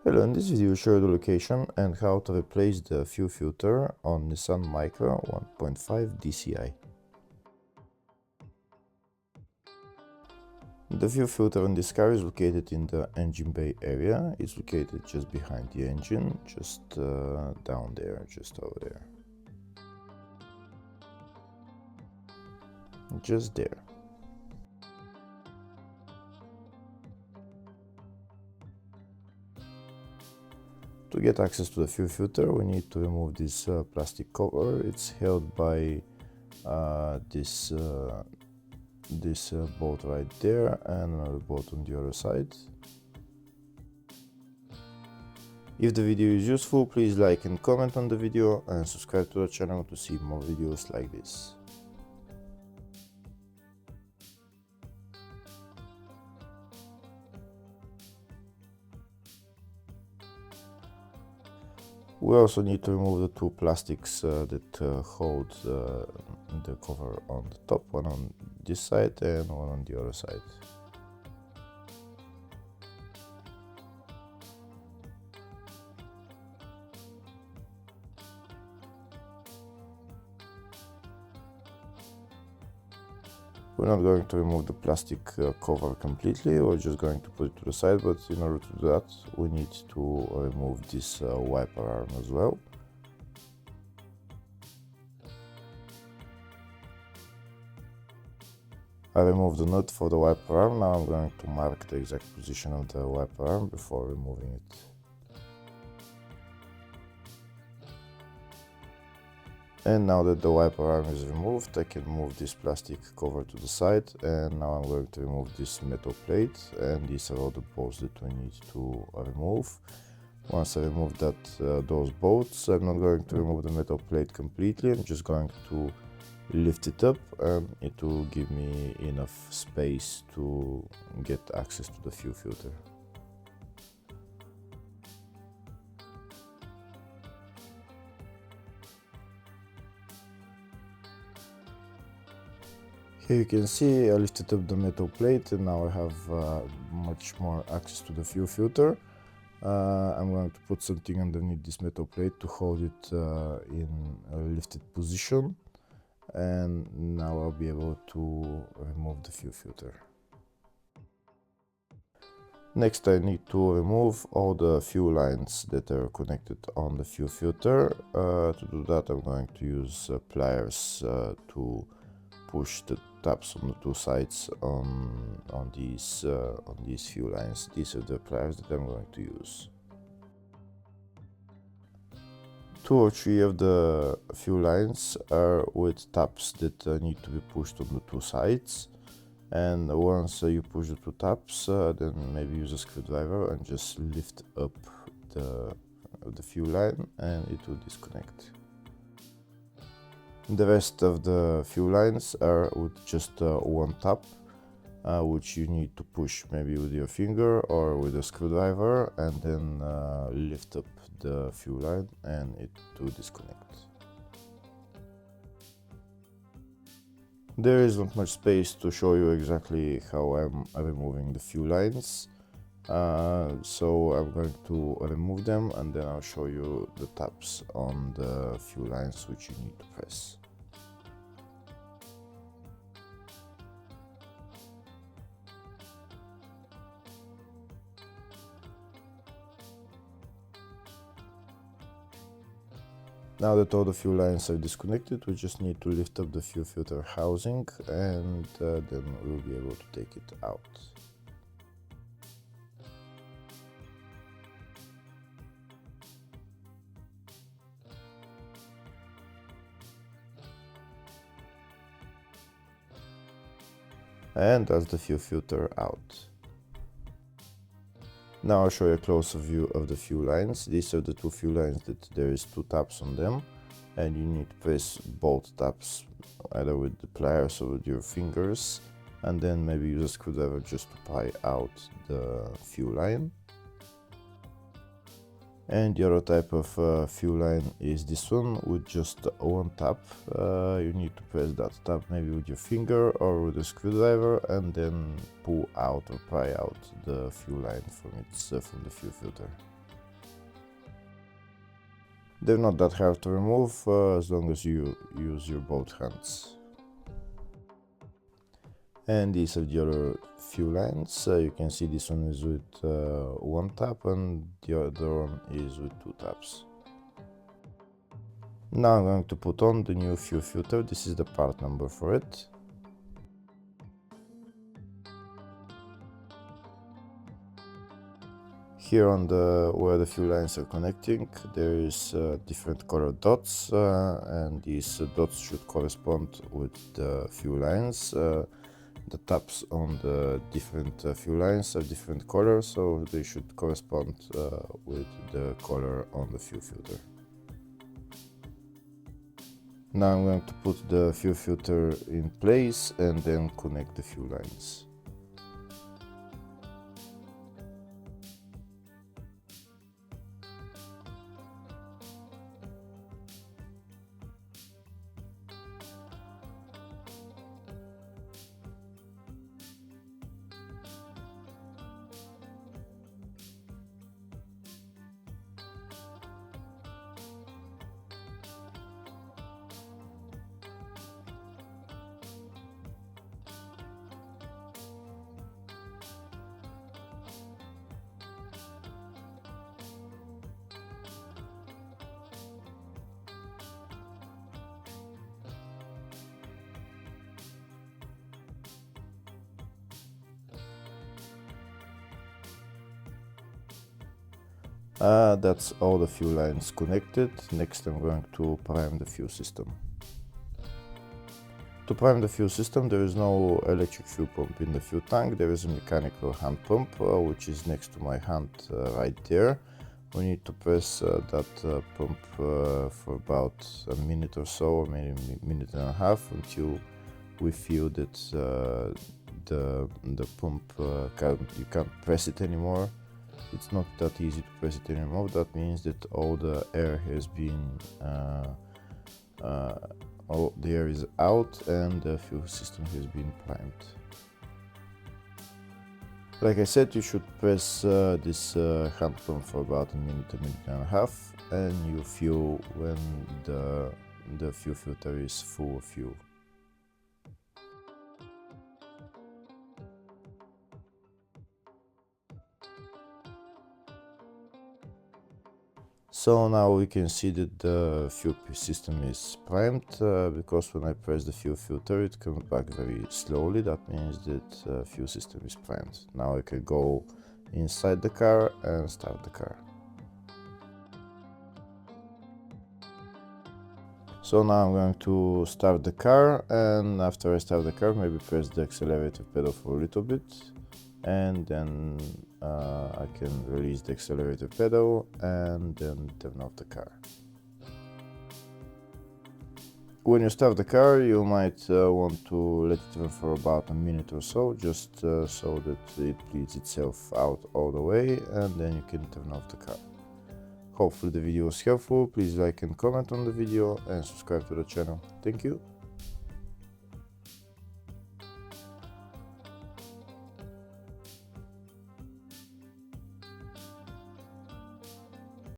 Hello, in this video I show you the location and how to replace the fuel filter on Nissan Micra 1.5 DCI. The fuel filter on this car is located in the engine bay area. It's located just behind the engine, just down there, just over there. Just there. To get access to the fuel filter, we need to remove this plastic cover. It's held by this bolt right there and another bolt on the other side. If the video is useful, please like and comment on the video and subscribe to the channel to see more videos like this. We also need to remove the two plastics that hold the cover on the top, one on this side and one on the other side. We're not going to remove the plastic cover completely, we're just going to put it to the side, but in order to do that we need to remove this wiper arm as well. I removed the nut for the wiper arm. Now I'm going to mark the exact position of the wiper arm before removing it. And now that the wiper arm is removed, I can move this plastic cover to the side, and now I'm going to remove this metal plate, and these are all the bolts that we need to remove. Once I remove those bolts, I'm not going to remove the metal plate completely. I'm just going to lift it up, and it will give me enough space to get access to the fuel filter. Here you can see I lifted up the metal plate and now I have much more access to the fuel filter. I'm going to put something underneath this metal plate to hold it in a lifted position, and now I'll be able to remove the fuel filter. Next I need to remove all the fuel lines that are connected on the fuel filter. To do that I'm going to use pliers to push the tabs on the two sides on these fuel lines. These are the pliers that I'm going to use. 2 or 3 of the fuel lines are with tabs that need to be pushed on the two sides, and once you push the two tabs, then maybe use a screwdriver and just lift up the fuel line and it will disconnect. The rest of the fuel lines are with just one tab, which you need to push maybe with your finger or with a screwdriver, and then lift up the fuel line and it will disconnect. There is not much space to show you exactly how I'm removing the fuel lines, so I'm going to remove them and then I'll show you the tabs on the fuel lines which you need to press. Now that all the fuel lines are disconnected, we just need to lift up the fuel filter housing, and then we'll be able to take it out. And that's the fuel filter out. Now I'll show you a closer view of the fuel lines. These are the two fuel lines that there is 2 tabs on them, and you need to press both tabs either with the pliers or with your fingers, and then maybe use a screwdriver just to pry out the fuel line. And the other type of fuel line is this one with just one tab. You need to press that tab maybe with your finger or with a screwdriver, and then pull out or pry out the fuel line from the fuel filter. They're not that hard to remove as long as you use your both hands. And these are the other few lines. You can see this one is with one tap and the other one is with two taps. Now I'm going to put on the new fuel filter. This is the part number for it. Here on where the fuel lines are connecting, there is different color dots, and these dots should correspond with the fuel lines. The taps on the different fuel lines are different colors, so they should correspond with the color on the fuel filter. Now I'm going to put the fuel filter in place and then connect the fuel lines. That's all the fuel lines connected. Next I'm going to prime the fuel system. To prime the fuel system, there is no electric fuel pump in the fuel tank. There is a mechanical hand pump which is next to my hand right there. We need to press that pump for about a minute or so, or maybe a minute and a half, until we feel that the pump you can't press it anymore. It's not that easy to press it anymore. That means that all the air has been all the air is out and the fuel system has been primed. Like I said, you should press this hand pump for about a minute and a half, and you feel when the fuel filter is full of fuel. So now we can see that the fuel system is primed, because when I press the fuel filter it comes back very slowly. That means that fuel system is primed. Now I can go inside the car and start the car. So now I'm going to start the car, and after I start the car, maybe press the accelerator pedal for a little bit, and then I can release the accelerator pedal and then turn off the car. When you start the car, you might want to let it run for about a minute or so, just so that it bleeds itself out all the way, and then you can turn off the car. Hopefully the video was helpful. Please like and comment on the video and subscribe to the channel. Thank you.